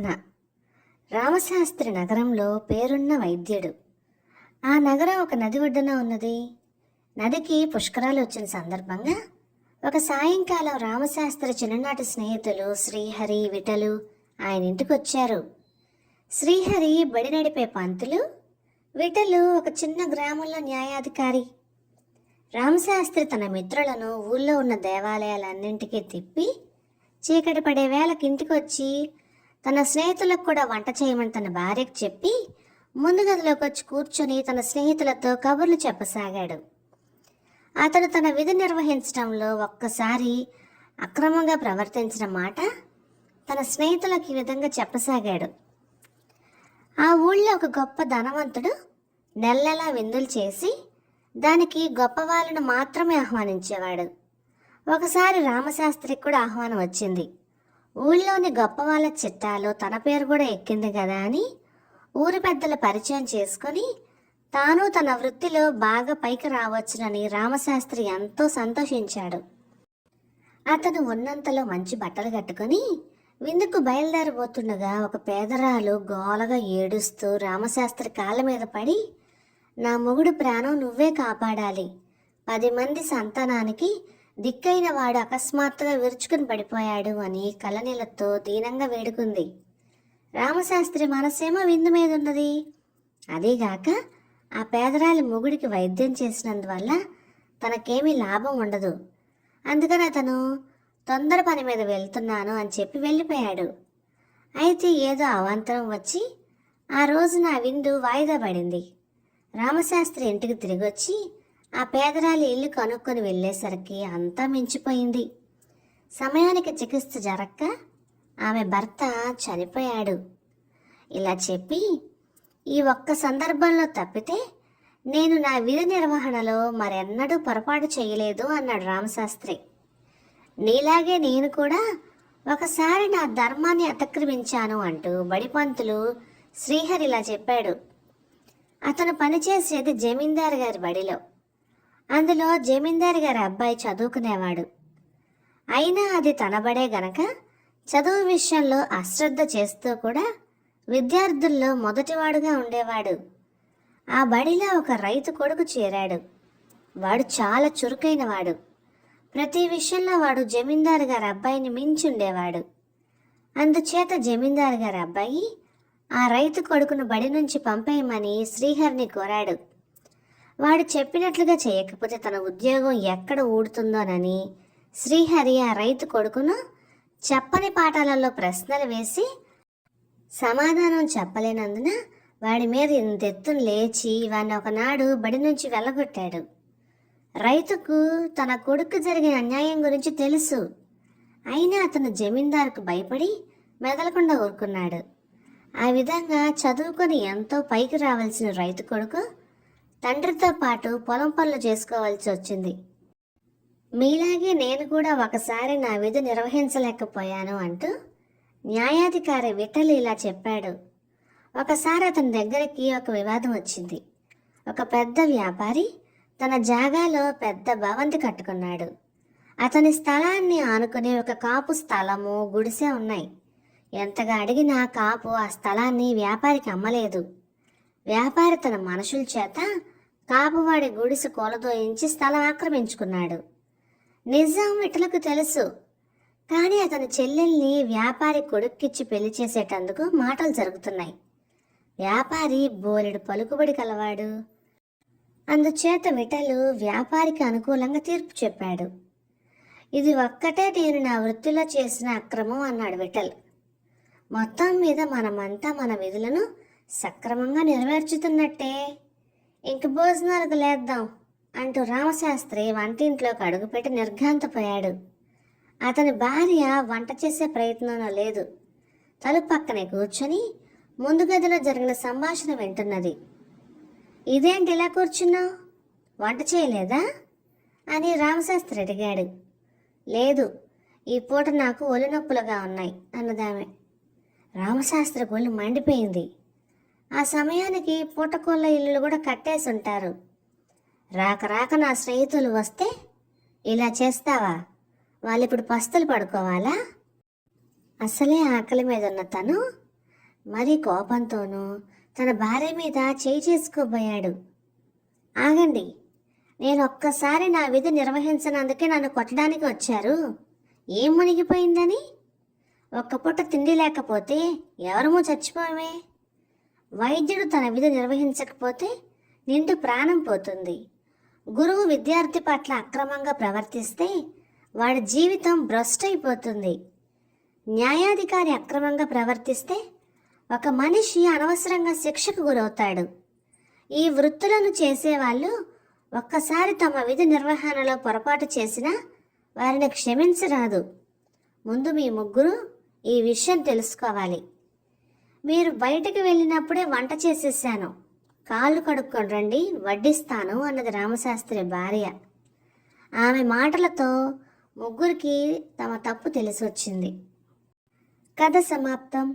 కథన. రామశాస్త్రి నగరంలో పేరున్న వైద్యుడు. ఆ నగరం ఒక నది ఒడ్డున ఉన్నది. నదికి పుష్కరాలు వచ్చిన సందర్భంగా ఒక సాయంకాలం రామశాస్త్రి చిన్ననాటి స్నేహితులు శ్రీహరి, విఠలు ఆయన ఇంటికి వచ్చారు. శ్రీహరి బడి నడిపే పంతులు, విఠలు ఒక చిన్న గ్రామంలో న్యాయాధికారి. రామశాస్త్రి తన మిత్రులను ఊళ్ళో ఉన్న దేవాలయాలన్నింటికీ తిప్పి చీకటి పడే వేళకి ఇంటికి వచ్చి తన స్నేహితులకు కూడా వంట చేయమని తన భార్యకు చెప్పి ముందు గదిలోకి వచ్చి కూర్చొని తన స్నేహితులతో కబుర్లు చెప్పసాగాడు. అతడు తన విధి నిర్వహించడంలో ఒక్కసారి అక్రమంగా ప్రవర్తించిన మాట తన స్నేహితులకు ఈ విధంగా చెప్పసాగాడు. ఆ ఊళ్ళో ఒక గొప్ప ధనవంతుడు నెలలా విందులు చేసి దానికి గొప్ప వాళ్ళను మాత్రమే ఆహ్వానించేవాడు. ఒకసారి రామశాస్త్రికి కూడా ఆహ్వానం వచ్చింది. ఊళ్ళోని గొప్ప వాళ్ళ చిట్టాలో తన పేరు కూడా ఎక్కింది కదా అని ఊరి పెద్దల పరిచయం చేసుకొని తాను తన వృత్తిలో బాగా పైకి రావచ్చునని రామశాస్త్రి ఎంతో సంతోషించాడు. అతను ఉన్నంతలో మంచి బట్టలు కట్టుకొని విందుకు బయలుదేరబోతుండగా ఒక పేదరాలు గోలగా ఏడుస్తూ రామశాస్త్రి కాళ్ళ మీద పడి, నా మొగుడు ప్రాణం నువ్వే కాపాడాలి, 10 మంది సంతానానికి దిక్కైన వాడు అకస్మాత్తుగా విరుచుకుని పడిపోయాడు అని కళ్ళనీళ్లతో దీనంగా వేడుకుంది. రామశాస్త్రి మనసేమో విందు మీద ఉన్నది. అదీగాక ఆ పేదరాలి మొగుడికి వైద్యం చేసినందువల్ల తనకేమీ లాభం ఉండదు. అందుకని అతను తొందర పని మీద వెళ్తున్నాను అని చెప్పి వెళ్ళిపోయాడు. అయితే ఏదో అవాంతరం వచ్చి ఆ రోజున ఆ విందు వాయిదా పడింది. రామశాస్త్రి ఇంటికి తిరిగి వచ్చి ఆ పేదరాలి ఇల్లు కనుక్కొని వెళ్ళేసరికి అంతా మించిపోయింది. సమయానికి చికిత్స జరక్క ఆమె భర్త చనిపోయాడు. ఇలా చెప్పి, ఈ ఒక్క సందర్భంలో తప్పితే నేను నా విధి నిర్వహణలో మరెన్నడూ పొరపాటు చేయలేదు అన్నాడు రామశాస్త్రి. నీలాగే నేను కూడా ఒకసారి నా ధర్మాన్ని అతిక్రమించాను అంటూ బడిపంతులు శ్రీహరి ఇలా చెప్పాడు. అతను పనిచేసేది జమీందారు గారి బడిలో. అందులో జమీందారు గారి అబ్బాయి చదువుకునేవాడు. అయినా అది తనబడే గనక చదువు విషయంలో అశ్రద్ధ చేస్తూ కూడా విద్యార్థుల్లో మొదటివాడుగా ఉండేవాడు. ఆ బడిలో ఒక రైతు కొడుకు చేరాడు. వాడు చాలా చురుకైనవాడు. ప్రతి విషయంలో వాడు జమీందారు గారి అబ్బాయిని మించి ఉండేవాడు. అందుచేత జమీందారు గారి అబ్బాయి ఆ రైతు కొడుకును బడి నుంచి పంపేయమని శ్రీహరిని కోరాడు. వాడు చెప్పినట్లుగా చేయకపోతే తన ఉద్యోగం ఎక్కడ ఊడుతుందోనని శ్రీహరి ఆ రైతు కొడుకును చెప్పని పాఠాలలో ప్రశ్నలు వేసి సమాధానం చెప్పలేనందున వాడి మీద ఇంతెత్తును లేచి వాడిని ఒకనాడు బడి నుంచి వెళ్ళగొట్టాడు. రైతుకు తన కొడుకు జరిగిన అన్యాయం గురించి తెలుసు. అయినా అతను జమీందారుకు భయపడి మెదలకుండా ఊరుకున్నాడు. ఆ విధంగా చదువుకొని ఎంతో పైకి రావాల్సిన రైతు కొడుకు తండ్రితో పాటు పొలం పనులు చేసుకోవాల్సి వచ్చింది. మీలాగే నేను కూడా ఒకసారి నా విధి నిర్వహించలేకపోయాను అంటూ న్యాయాధికారి విఠలు ఇలా చెప్పాడు. ఒకసారి అతని దగ్గరికి ఒక వివాదం వచ్చింది. ఒక పెద్ద వ్యాపారి తన జాగాలో పెద్ద భవంతి కట్టుకున్నాడు. అతని స్థలాన్ని ఆనుకుని ఒక కాపు స్థలము, గుడిసె ఉన్నాయి. ఎంతగా అడిగినా కాపు ఆ స్థలాన్ని వ్యాపారికి అమ్మలేదు. వ్యాపారి తన మనుషుల చేత కాపువాడి గుడిసె కూలదోయించి స్థలం ఆక్రమించుకున్నాడు. నిజం విఠలకు తెలుసు. కానీ అతని చెల్లెల్ని వ్యాపారి కొడుక్కిచ్చి పెళ్లి చేసేటందుకు మాటలు జరుగుతున్నాయి. వ్యాపారి బోలెడు పలుకుబడి కలవాడు. అందుచేత విఠలు వ్యాపారికి అనుకూలంగా తీర్పు చెప్పాడు. ఇది ఒక్కటే నేను నా వృత్తిలో చేసిన అక్రమం అన్నాడు విఠల్. మొత్తం మీద మనమంతా మన విధులను సక్రమంగా నెరవేర్చుతున్నట్టే, ఇంక భోజనాలకు లేద్దాం అంటూ రామశాస్త్రి వంటింట్లోకి అడుగుపెట్టి నిర్ఘాంతపోయాడు. అతని భార్య వంట చేసే ప్రయత్నంలో లేదు. తలుపు పక్కనే కూర్చొని ముందు గదిలో జరిగిన సంభాషణ వింటున్నది. ఇదేంటి ఇలా కూర్చున్నావు, వంట చేయలేదా అని రామశాస్త్రి అడిగాడు. లేదు, ఈ పూట నాకు ఒళ్ళు నొప్పులుగా ఉన్నాయి అన్నదామె. రామశాస్త్రి ఒళ్ళు మండిపోయింది. ఆ సమయానికి పూటకోళ్ళ ఇల్లులు కూడా కట్టేసి ఉంటారు. రాక రాక నా స్నేహితులు వస్తే ఇలా చేస్తావా? వాళ్ళు ఇప్పుడు పస్తులు పడుకోవాలా? అసలే ఆకలి మీద ఉన్న తను మరీ కోపంతోనూ తన భార్య మీద చేయి చేసుకోబోయాడు. ఆగండి, నేను ఒక్కసారి నా విధి నిర్వహించినందుకే నన్ను కొట్టడానికి వచ్చారు. ఏం మునిగిపోయిందని? ఒక్క పూట తిండి లేకపోతే ఎవరమూ చచ్చిపోవే. వైద్యుడు తన విధి నిర్వహించకపోతే నిండు ప్రాణం పోతుంది. గురువు విద్యార్థి పట్ల అక్రమంగా ప్రవర్తిస్తే వాడి జీవితం భ్రష్టైపోతుంది. న్యాయాధికారి అక్రమంగా ప్రవర్తిస్తే ఒక మనిషి అనవసరంగా శిక్షకు గురవుతాడు. ఈ వృత్తులను చేసేవాళ్ళు ఒక్కసారి తమ విధి నిర్వహణలో పొరపాటు చేసినా వారిని క్షమించరాదు. ముందు మీ ముగ్గురు ఈ విషయం తెలుసుకోవాలి. మీరు బయటకు వెళ్ళినప్పుడే వంట చేసేసాను, కాళ్ళు కడుక్కొని రండి, వడ్డిస్తాను అన్నది రామశాస్త్రి భార్య. ఆమె మాటలతో ముగ్గురికి తమ తప్పు తెలిసొచ్చింది. కథ సమాప్తం.